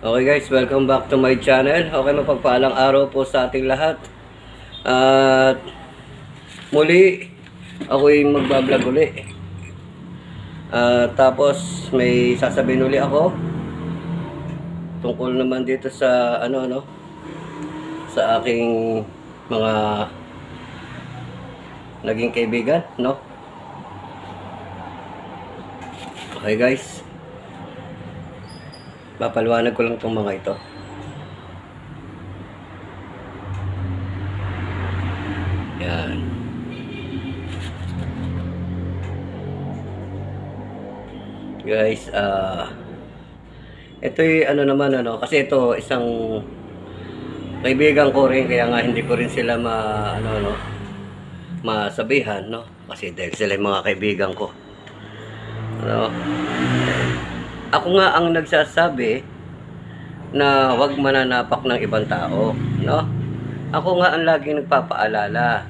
Okay guys, welcome back to my channel. Okay, mapagpaalang araw po sa ating lahat. At muli, ako'y magbablog uli. Tapos may sasabihin uli ako tungkol naman dito sa sa aking mga naging kaibigan, no? Okay guys, papaliwanag ko lang itong mga ito. Yan. Guys, ito'y kasi ito isang kaibigan ko rin, kaya nga hindi ko rin sila masabihan, no? Kasi dahil sila yung mga kaibigan ko. Ano? Ako nga ang nagsasabi na huwag mananapak ng ibang tao, no? Ako nga ang laging nagpapaalala.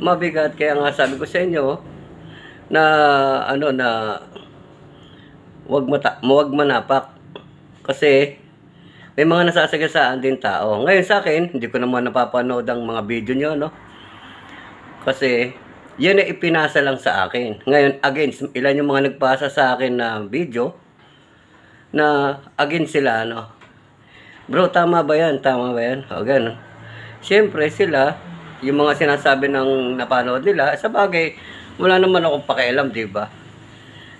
Mabigat, kaya nga sabi ko sa inyo na huwag manapak kasi may mga nasasagasaan din tao. Ngayon sa akin, hindi ko naman napapanood ang mga video nyo, no? Kasi yan ay ipinasa lang sa akin. Ngayon, against, ilan yung mga nagpasa sa akin na video na against sila, no? Bro, tama ba yan? Tama ba yan? O, gano'n. Siyempre, sila, yung mga sinasabi ng napanood nila, sa bagay, wala naman akong pakialam, di ba?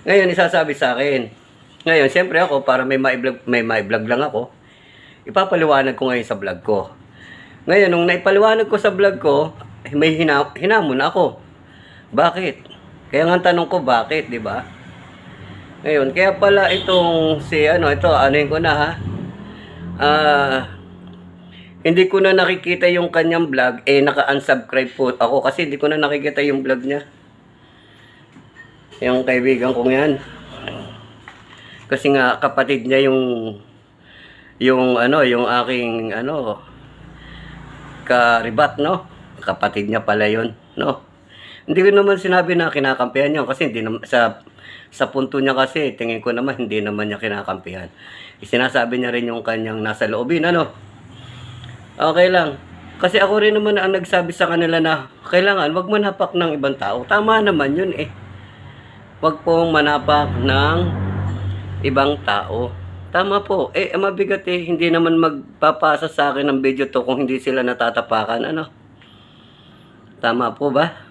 Ngayon, isasabi sa akin. Ngayon, siyempre ako, para may ma-vlog lang ako, ipapaliwanag ko ngayon sa vlog ko. Ngayon, nung naipaliwanag ko sa vlog ko, may hinamon ako. Bakit? Kaya nga tanong ko, bakit, di ba? Ngayon, kaya pala itong anuhin ko na ha. Hindi ko na nakikita yung kanyang vlog, naka-unsubscribe po ako kasi hindi ko na nakikita yung vlog niya. Yung kaibigan kong yan. Kasi nga kapatid niya yung aking karibat, no? Kapatid niya pala yun, no? Hindi ko naman sinabi na kinakampihan niya kasi hindi naman sa punto niya kasi tingin ko naman hindi naman niya kinakampihan. Sinasabi niya rin yung kanyang nasa loobin, ano? Okay lang. Kasi ako rin naman ang nagsabi sa kanila na kailangan wag manapak ng ibang tao. Tama naman yun eh. Wag pong manapak ng ibang tao. Tama po. Mabigat eh. Hindi naman magpapasa sa akin ng video to kung hindi sila natatapakan, ano? Tama po ba?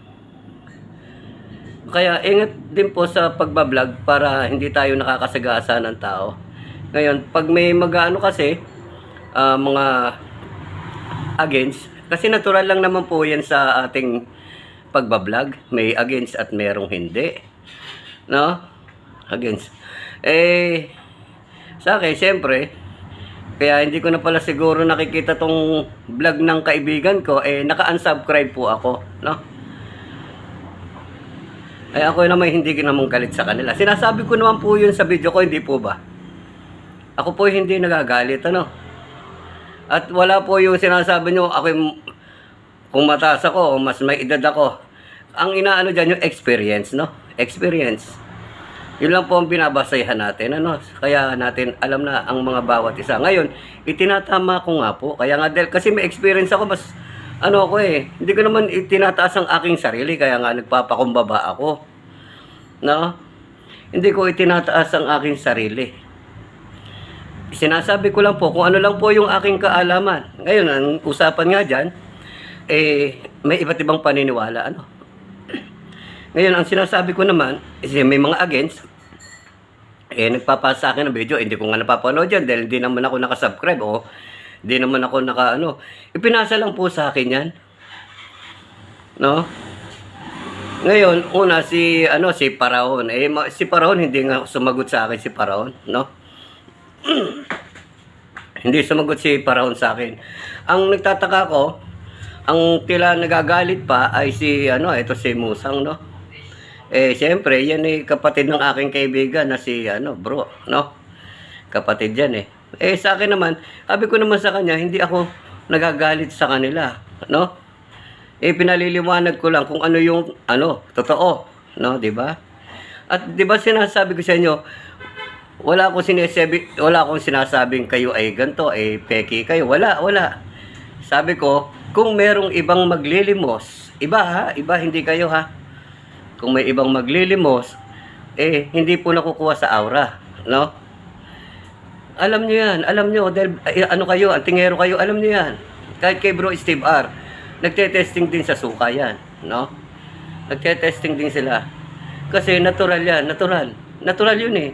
Kaya ingat din po sa pagbablog para hindi tayo nakakasagasa ng tao. Ngayon, pag may kasi, mga against, kasi natural lang naman po yan sa ating pagbablog. May against at merong hindi. No? Against. Sa akin, siyempre, kaya hindi ko na pala siguro nakikita tong vlog ng kaibigan ko, naka-unsubscribe po ako, no? Ako naman hindi naman galit sa kanila. Sinasabi ko naman po yun sa video ko, hindi po ba? Ako po hindi nagagalit, ano? At wala po yung sinasabi nyo, kung mataas ako, o mas may edad ako. Ang inaano dyan yung experience, no? Experience. Yun lang po ang binabasayahan natin, ano? Kaya natin alam na ang mga bawat isa. Ngayon, itinatama ko nga po. Kaya nga, kasi may experience ako, mas hindi ko naman itinataas ang aking sarili, kaya nga nagpapakumbaba ako. No? Hindi ko itinataas ang aking sarili. Sinasabi ko lang po kung ano lang po yung aking kaalaman. Ngayon, ang usapan nga dyan, may iba't ibang paniniwala, ano? Ngayon, ang sinasabi ko naman, may mga against, nagpapasa sa akin ng video, hindi ko nga napapanood dyan dahil hindi naman ako nakasubscribe o hindi naman ako ipinasa lang po sa akin yan. No? Ngayon, una si Paraon. Si Paraon hindi nga sumagot sa akin si Paraon, no? Hindi sumagot si Paraon sa akin. Ang nagtataka ko, ang tila nagagalit pa ay ito si Musang, no? Siyempre, yan kapatid ng aking kaibigan na si bro, no? Kapatid yan eh. Sa akin naman, sabi ko naman sa kanya, hindi ako nagagalit sa kanila, no? Pinaliliwanag ko lang kung ano yung totoo, no, 'di ba? At 'di ba sinasabi ko sa inyo, wala akong sinasabing kayo ay ganto, ay peki kayo. Wala. Sabi ko, kung merong ibang maglilimos, iba, hindi kayo ha. Kung may ibang maglilimos, hindi po nakukuha sa aura, no? Alam niyo yan, alam niyo, dahil ano kayo, antingero kayo, alam niyo yan. Kahit kay Bro Steve R, nagte-testing din sa suka yan, no? Nagte-testing din sila. Kasi natural yan, natural yun eh.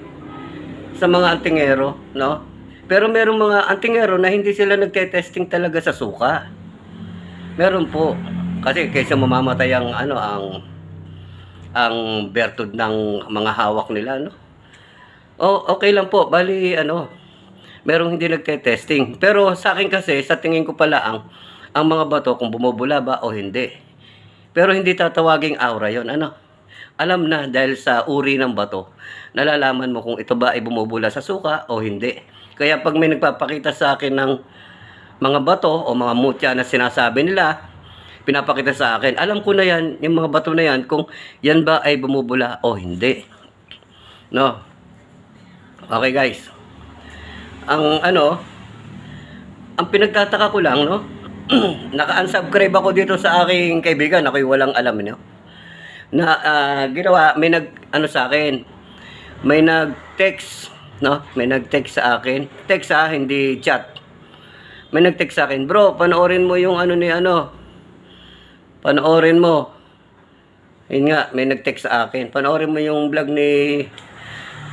Sa mga antingero, no? Pero merong mga antingero na hindi sila nagte-testing talaga sa suka. Meron po. Kasi kaysa mamamatay ang bertud ng mga hawak nila, no? Okay lang po. Bali merong hindi nagte-testing. Pero sa akin kasi, sa tingin ko pala ang mga bato kung bumubula ba o hindi. Pero hindi tatawaging aura 'yon, Alam na dahil sa uri ng bato, nalalaman mo kung ito ba ay bumubula sa suka o hindi. Kaya pag may nagpapakita sa akin ng mga bato o mga mutya na sinasabi nila, pinapakita sa akin, alam ko na yan, yung mga bato na yan, kung yan ba ay bumubula o hindi. No? Okay guys. Ang pinagtataka ko lang, no? Naka-unsubscribe ako dito sa aking kaibigan, ako'y walang alam, no? Na ginawa, may sa akin, may nag-text, no? May nag-text sa akin, text hindi chat. May nag-text sa akin, bro, panoorin mo yung panoorin mo. Yun nga, may nag-text sa akin, panoorin mo yung vlog ni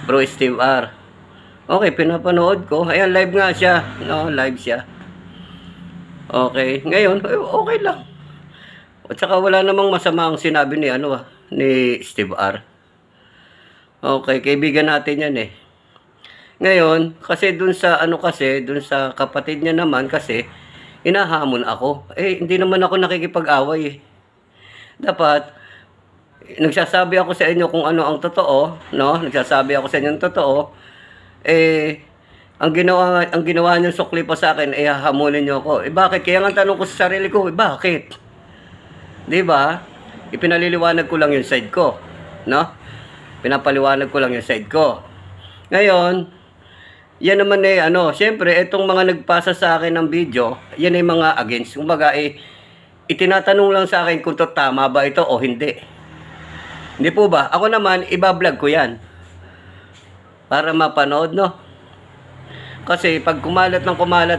Bro Steve R. Okay, pinapanood ko, ayan, live nga siya, no? Live siya. Okay, ngayon, okay lang. At saka wala namang masama ang sinabi ni ni Steve R. Okay, kaibigan natin yan eh. Ngayon, kasi dun sa dun sa kapatid niya naman kasi inahamon ako. Hindi naman ako nakikipag-away eh. Dapat nagsasabi ako sa inyo kung ano ang totoo, no? Nagsasabi ako sa inyo ang totoo. Ang ginawa niyo sukli pa sa akin, hahamulin niyo ako. Bakit? Kaya nga tanong ko sa sarili ko, bakit? 'Di ba? Ipinaliliwanag ko lang yung side ko, no? Pinapaliwanag ko lang yung side ko. Ngayon, yan naman syempre itong mga nagpasa sa akin ng video, yan ay mga against. Kumbaga itinatanong lang sa akin kung tama ba ito o hindi. Hindi po ba? Ako naman, iba-vlog ko yan. Para mapanood, no? Kasi pag kumalat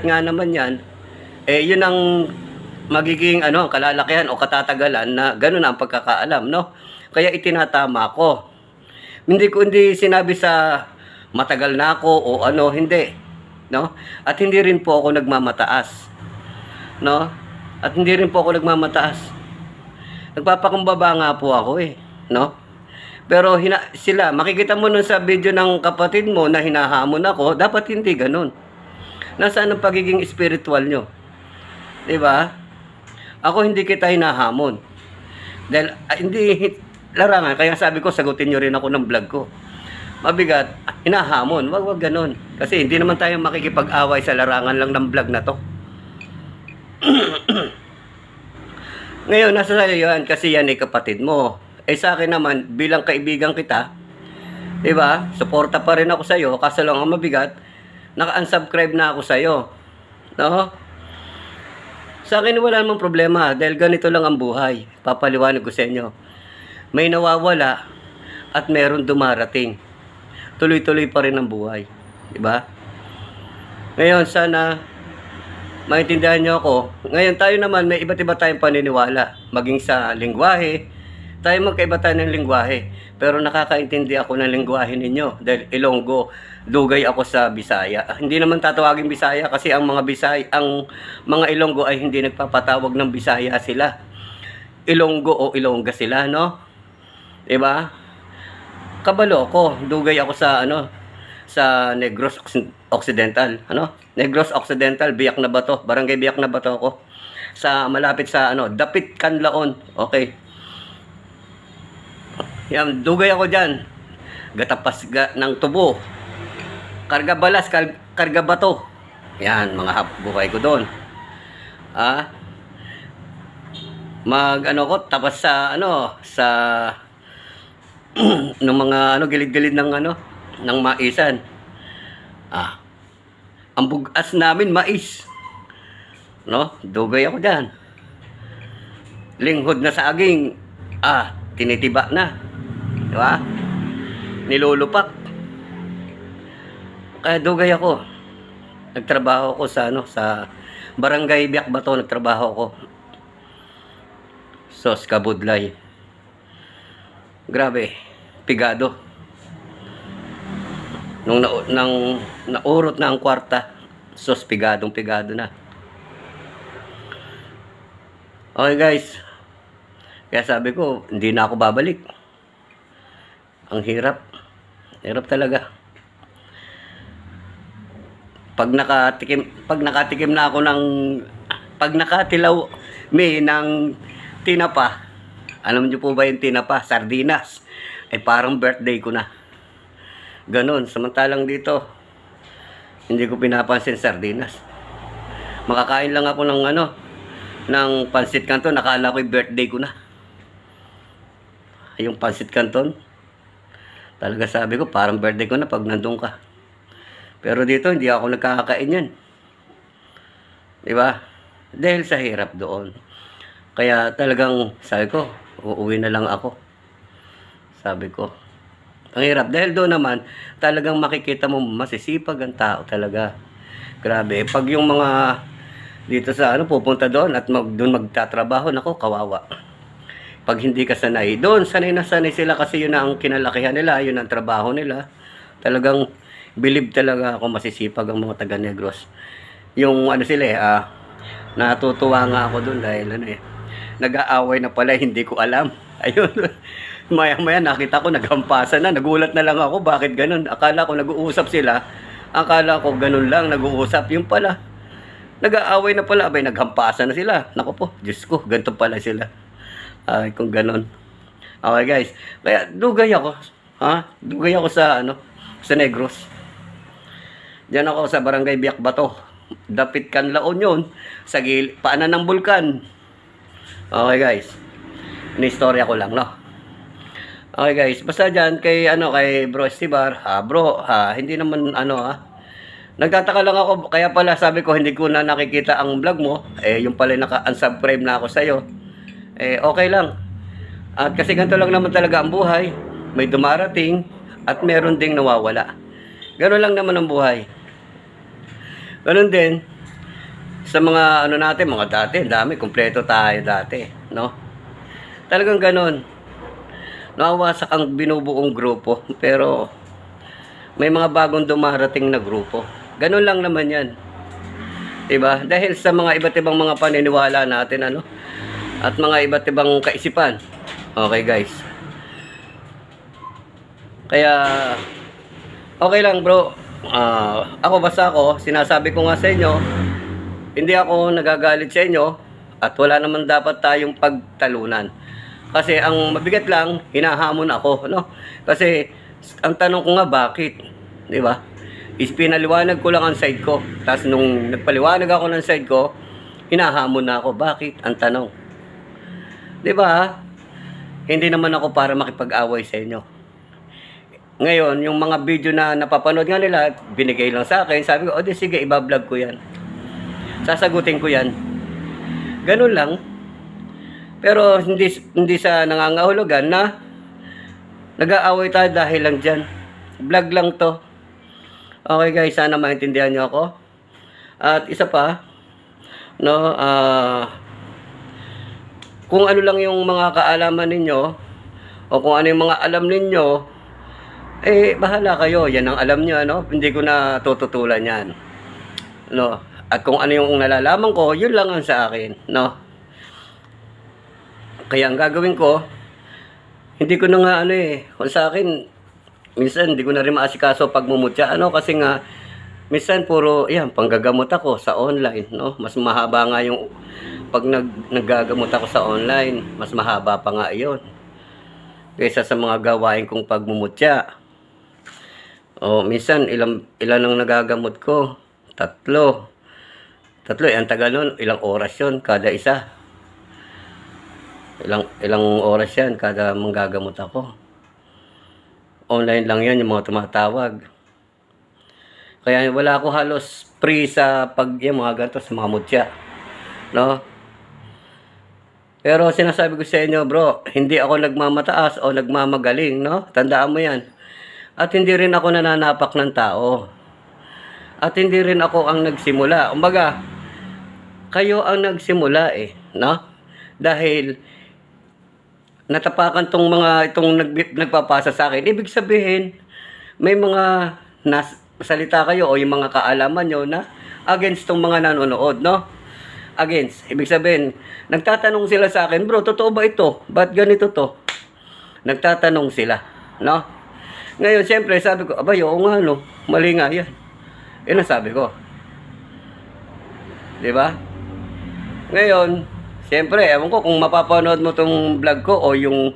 nga naman yan, yun ang magiging kalalakihan o katatagalan na gano'n ang pagkakaalam, no? Kaya itinatama ko. Hindi sinabi sa matagal na ako o hindi, no? At hindi rin po ako nagmamataas, no? At hindi rin po ako nagmamataas. Nagpapakumbaba nga po ako no? Pero sila, makikita mo nun sa video ng kapatid mo na hinahamon ako, dapat hindi ganun. Nasaan ang pagiging spiritual nyo? 'Di ba? Ako hindi kita hinahamon. Dahil hindi larangan, kaya sabi ko sagutin nyo rin ako ng vlog ko. Mabigat, hinahamon, wag ganun. Kasi hindi naman tayo makikipag-away sa larangan lang ng vlog na to. Ngayon, nasa sa'yo yan kasi yan ay kapatid mo. Sa akin naman, bilang kaibigan kita, diba? Suporta pa rin ako sa'yo, kaso lang ang mabigat, naka-unsubscribe na ako sa'yo. No? Sa akin wala namang problema dahil ganito lang ang buhay. Papaliwanag ko sa inyo. May nawawala at meron dumarating. Tuloy-tuloy pa rin ang buhay. Diba? Ngayon, sana maintindihan nyo ako. Ngayon tayo naman, may iba't iba tayong paniniwala. Maging sa lingwahe, tayo magkaiba tayo ng lingwahe. Pero nakakaintindi ako ng lingwahe ninyo. Dahil Ilonggo, dugay ako sa Bisaya. Hindi naman tatawagin Bisaya kasi ang mga Ilonggo ay hindi nagpapatawag ng Bisaya sila. Ilonggo o Ilongga sila, no? Diba? Kabalo ako, dugay ako sa sa Negros Occidental, Negros Occidental, Biak na Bato, Barangay Biak na Bato ako. Sa malapit sa Dapit Canlaon. Okay. Yan, dugay ako diyan. Gatapas ng tubo. Karga balas, karga bato. Yan, mga buhay ko doon. Ko tapos sa sa ng mga gilid-gilid ng ng maisan. Ah, ang bugas namin mais. No? Dugay ako dyan. Linghod na saging. Tinitiba na. Di ba? Nilulupak. Kaya dugay ako. Nagtrabaho ako sa Barangay Biak Bato, nagtrabaho ako. Sos Kabudlay. Grabe, pigado. Nung naurot na ang kwarta, sos pigado na. Okay guys, kaya sabi ko, hindi na ako babalik. Ang hirap. Hirap talaga. Pag nakatikim na ako pag nakatilaw ng tinapa, alam niyo po ba yung tinapa? Sardinas. Ay parang birthday ko na. Ganon. Samantalang dito, hindi ko pinapansin sardinas. Makakain lang ako ng pansit canton. Nakala ko yung birthday ko na. Yung pansit canton, talaga sabi ko, parang birthday ko na pag nandun ka. Pero dito, hindi ako nagkakain yan. Diba? Dahil sa hirap doon. Kaya talagang, sabi ko, uuwi na lang ako. Sabi ko. Ang hirap. Dahil doon naman, talagang makikita mo, masisipag ang tao talaga. Grabe. Pag yung mga dito sa pupunta doon at doon magtatrabaho, nako, kawawa. Pag hindi ka sanay, doon, sanay na sanay sila kasi yun ang kinalakihan nila, yun ang trabaho nila. Talagang, believe talaga ako masisipag ang mga taga Negros. Yung sila natutuwa nga ako doon dahil nag-aaway na pala, hindi ko alam. Ayun. Maya-maya nakita ko naghampasan na, nagulat na lang ako, bakit ganun? Akala ko nag-uusap sila. Akala ko ganun lang, nag-uusap. Yung pala, nag-aaway na pala, abay naghampasan na sila. Naku po, Diyos ko, ganito pala sila. Ay, kung ganun. Okay guys, kaya dugay ako. Dugay ako sa Negros. Diyan ako sa Barangay Biak Bato. Dapit Canlaon yun. Sa paanan ng bulkan. Okay guys. Ini-istorya ko lang, no? Okay guys. Basta dyan kay Bro Estibar. Hindi naman nagtataka lang ako. Kaya pala sabi ko hindi ko na nakikita ang vlog mo. Yung pala naka-unsubscribe na ako sa'yo. Okay lang. At kasi ganito lang naman talaga ang buhay. May dumarating at meron ding nawawala. Gano'n lang naman ang buhay. Ganun din sa mga natin, mga dati, dami, kumpleto tayo dati, no? Talagang ganun. Nawawasak ang binubuong grupo, pero may mga bagong dumarating na grupo. Ganun lang naman yan. Diba? Dahil sa mga iba't ibang mga paniniwala natin, at mga iba't ibang kaisipan. Okay, guys. Kaya, okay lang, bro. Ako, sinasabi ko nga sa inyo, hindi ako nagagalit sa inyo at wala naman dapat tayong pagtalunan. Kasi ang mabigat lang, hinahamon ako, no? Kasi ang tanong ko nga, bakit? Di ba? Pinaliwanag ko lang ang side ko. Tapos nung nagpaliwanag ako ng side ko, hinahamon na ako, bakit? Ang tanong. Di ba? Hindi naman ako para makipag-away sa inyo. Ngayon, yung mga video na napapanood nga nila, binigay lang sa akin. Sabi ko, sige, ibablog ko yan. Sasagutin ko yan. Ganun lang. Pero hindi sa nangangahulugan na nag-aaway tayo dahil lang dyan. Vlog lang to. Okay guys, sana maintindihan nyo ako. At isa pa, kung ano lang yung mga kaalaman ninyo, o kung ano yung mga alam ninyo, bahala kayo. Yan ang alam nyo, Hindi ko na tututulan yan. At kung ano yung nalalaman ko, yun lang ang sa akin, Kaya ang gagawin ko, hindi ko na nga kung sa akin, minsan hindi ko na rin maasikaso pagmumutya, kasi nga, minsan puro, panggagamot ako sa online, Mas mahaba nga yung, pag naggagamot ako sa online, mas mahaba pa nga yun. Kaysa sa mga gawain kong pagmumutya. Minsan, ilan ang nagagamot ko? 3. Ang tagal nun, ilang oras yun kada isa. Ilang oras yan kada manggagamot ako. Online lang yan, yung mga tumatawag. Kaya wala ako halos free sa yung mga ganito, sa mga mutya. No? Pero sinasabi ko sa inyo, bro, hindi ako nagmamataas o nagmamagaling, no? Tandaan mo yan. At hindi rin ako nananapak ng tao. At hindi rin ako ang nagsimula. Umbaga, kayo ang nagsimula no? Dahil natapakan itong nagpapasa sa akin. Ibig sabihin, may mga salita kayo o yung mga kaalaman nyo na against tong mga nanonood, no? Against. Ibig sabihin, nagtatanong sila sa akin, bro, totoo ba ito? Ba't ganito to? Nagtatanong sila, no? Ngayon, siyempre, sabi ko, abay, oo nga, no? Mali nga yan. Yan ang sabi ko. Diba? Ngayon, siyempre, ewan ko kung mapapanood mo tong vlog ko o yung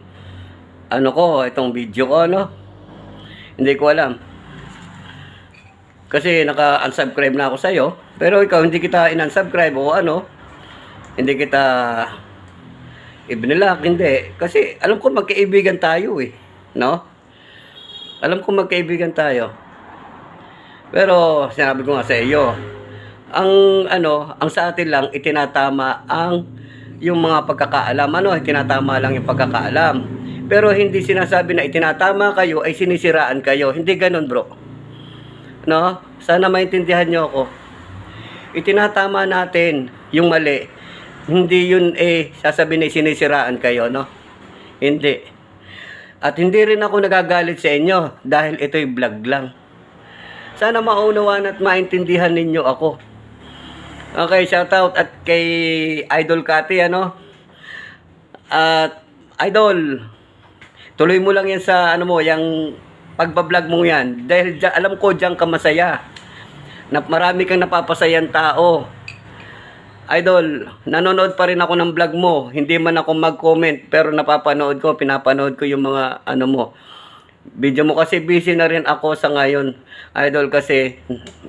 itong video ko, no? Hindi ko alam. Kasi naka-unsubscribe na ako sa'yo. Pero ikaw, hindi kita in-unsubscribe o hindi kita ibinilak, hindi. Kasi alam ko magkaibigan tayo no? Alam ko magkaibigan tayo. Pero sinabi ko nga sa iyo, ang sa atin lang itinatama yung mga pagkakaalam, itinatama lang yung pagkakaalam. Pero hindi sinasabi na itinatama kayo ay sinisiraan kayo. Hindi ganoon, bro. No? Sana maintindihan nyo ako. Itinatama natin yung mali. Hindi yun sasabihin na sinisiraan kayo, no? Hindi. At hindi rin ako nagagalit sa inyo dahil ito'y vlog lang. Sana maunawaan at maintindihan ninyo ako. Okay, shoutout at kay Idol Kati, At Idol, tuloy mo lang yan sa yung pagbablog mo yan. Dahil alam ko diyan ka masaya. Marami kang napapasayan tao. Idol, nanonood pa rin ako ng vlog mo. Hindi man ako mag-comment, pero pinapanood ko yung mga mo. Video mo kasi busy na rin ako sa ngayon. Idol, kasi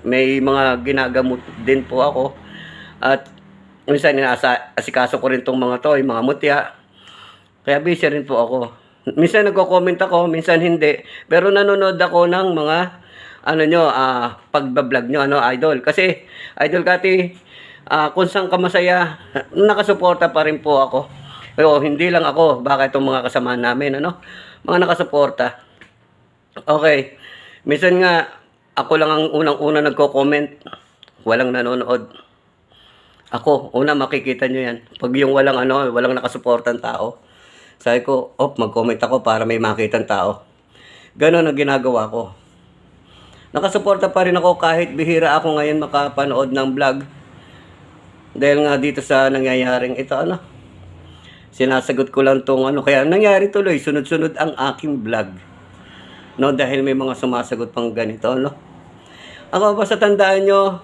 may mga ginagamot din po ako. At minsan asikaso ko rin tong mga yung mga mutya. Kaya busy rin po ako. Minsan nagko-comment ako, minsan hindi. Pero nanonood ako ng mga pagbablog nyo, Idol. Kasi, Idol Kati, kung saan ka masaya, nakasuporta pa rin po ako. Pero hindi lang ako, baka itong mga kasama namin, mga nakasuporta. Okay. Minsan nga, ako lang ang unang-una nagko-comment. Walang nanonood. Ako, una makikita nyo yan. Pag yung walang nakasuportang tao. Sabi ko, mag-comment ako para may makitang tao. Ganon ang ginagawa ko. Nakasuporta pa rin ako kahit bihira ako ngayon makapanood ng vlog. Dahil nga dito sa nangyayaring ito, sinasagot ko lang tong kaya nangyari tuloy, sunod-sunod ang aking vlog. No, dahil may mga sumasagot pang ganito, Ako, basta tandaan nyo,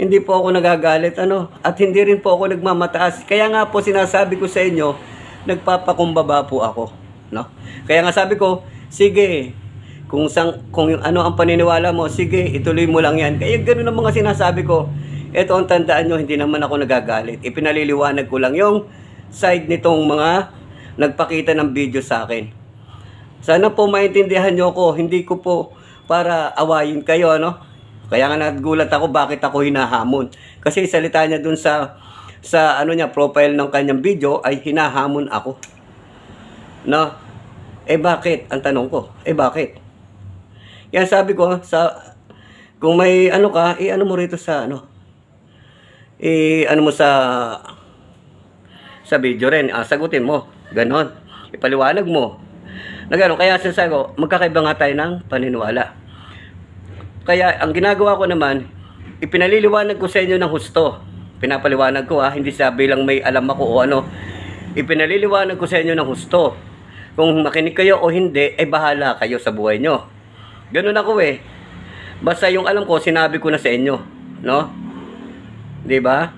hindi po ako nagagalit, at hindi rin po ako nagmamataas. Kaya nga po sinasabi ko sa inyo, nagpapakumbaba po ako, Kaya nga sabi ko, sige, kung yung ang paniniwala mo, sige, ituloy mo lang yan. Kaya ganoon ang mga sinasabi ko. Ito ang tandaan nyo, hindi naman ako nagagalit. Ipinaliliwanag ko lang yung side nitong mga nagpakita ng video sa akin. Sana po maintindihan nyo ako, hindi ko po para awayin kayo, Kaya nga nagulat ako bakit ako hinahamon. Kasi salita niya dun sa profile ng kanyang video ay hinahamon ako. Bakit? Ang tanong ko, bakit? Yan sabi ko, kung may ka, mo rito sa mo sa video rin, sagutin mo. Ganon. Ipaliwanag mo. Kaya sinasabi ko, magkakaiba nga tayo ng paniniwala. Kaya ang ginagawa ko naman, ipinaliliwanag ko sa inyo ng husto. Pinapaliwanag ko hindi sabi lang may alam ako o Ipinaliliwanag ko sa inyo ng husto. Kung makinig kayo o hindi, bahala kayo sa buhay nyo. Ganun ako Basta yung alam ko, sinabi ko na sa inyo. Diba?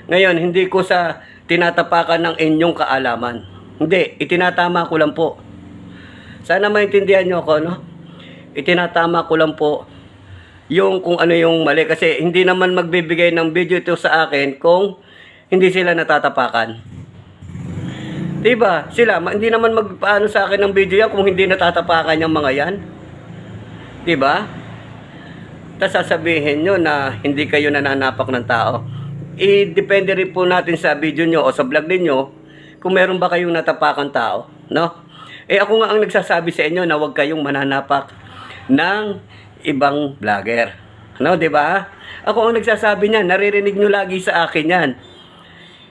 Ngayon, hindi ko sa tinatapakan ng inyong kaalaman. Hindi, itinatama ko lang po. Sana maintindihan nyo ako, Itinatama ko lang po yung kung ano yung mali. Kasi hindi naman magbibigay ng video ito sa akin kung hindi sila natatapakan. Diba? Hindi naman magpaano sa akin ng video yan kung hindi natatapakan yung mga yan. Diba? tas sasabihin nyo na hindi kayo nananapak ng tao. I-depende rin po natin sa video nyo o sa vlog ninyo kung meron ba kayong natapakan tao, no? Ako nga ang nagsasabi sa inyo na huwag kayong mananapak ng ibang vlogger. Ano, di ba? Ako ang nagsasabi niyan, naririnig nyo lagi sa akin yan.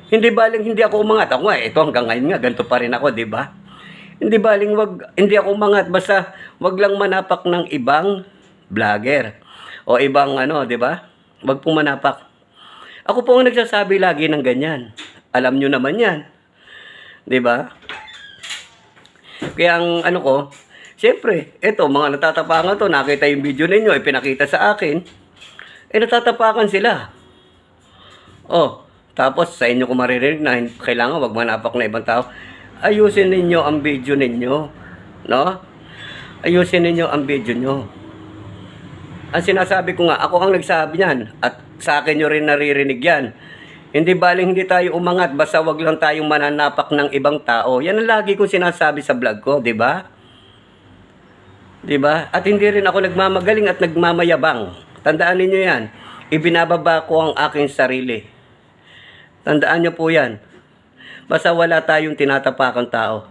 Hindi baling hindi ako umangat. Ako nga, ito hanggang ngayon nga, ganito pa rin ako, di ba? Hindi baling hindi ako umangat, basta wag lang manapak ng ibang vlogger. O ibang ano, di ba? Wag pong manapak. Ako po ang nagsasabi lagi ng ganyan. Alam nyo naman yan. Di ba? Kaya ang ano ko, siyempre, eto, mga natatapangan to, nakita yung video ninyo, ipinakita sa akin, natatapakan sila. Oh, tapos sa inyo ko maririnig na kailangan wag manapak na ibang tao. Ayusin ninyo ang video ninyo. No? Ayusin ninyo ang video nyo. Ang sinasabi ko nga, ako ang nagsabi niyan. At sa akin nyo rin naririnig yan. Hindi baling hindi tayo umangat, basta wag lang tayong mananapak ng ibang tao. Yan ang lagi kong sinasabi sa vlog ko, di ba? Di ba? At hindi rin ako nagmamagaling at nagmamayabang. Tandaan niyo yan. Ibinababa ko ang aking sarili. Tandaan niyo po yan. Basta wala tayong tinatapakang tao.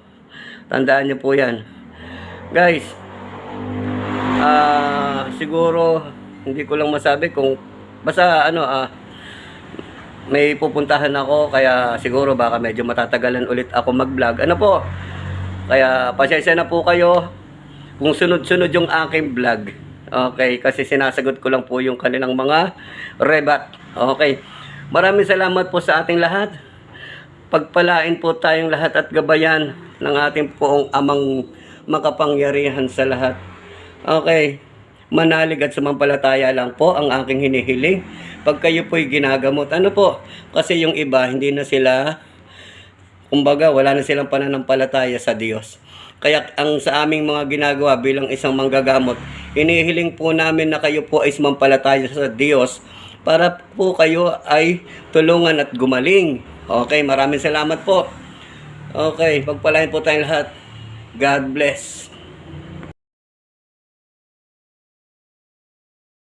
Tandaan niyo po yan. Guys, siguro hindi ko lang masabi kung basta may pupuntahan ako, kaya siguro baka medyo matatagalan ulit ako mag-vlog. Ano po? Kaya pasensya na po kayo kung sunod-sunod yung aking vlog. Okay, kasi sinasagot ko lang po yung kanilang mga rebat. Okay. Maraming salamat po sa ating lahat. Pagpalain po tayong lahat at gabayan ng ating poong amang makapangyarihan sa lahat. Okay. Manalig at sumampalataya lang po ang aking hinihiling. Pag kayo po'y ginagamot, ano po? Kasi yung iba, hindi na sila, kumbaga, wala na silang pananampalataya sa Diyos. Kaya ang sa aming mga ginagawa bilang isang manggagamot, hinihiling po namin na kayo po ay sumampalataya sa Diyos para po kayo ay tulungan at gumaling. Okay, maraming salamat po. Okay, pagpalain po tayong lahat. God bless.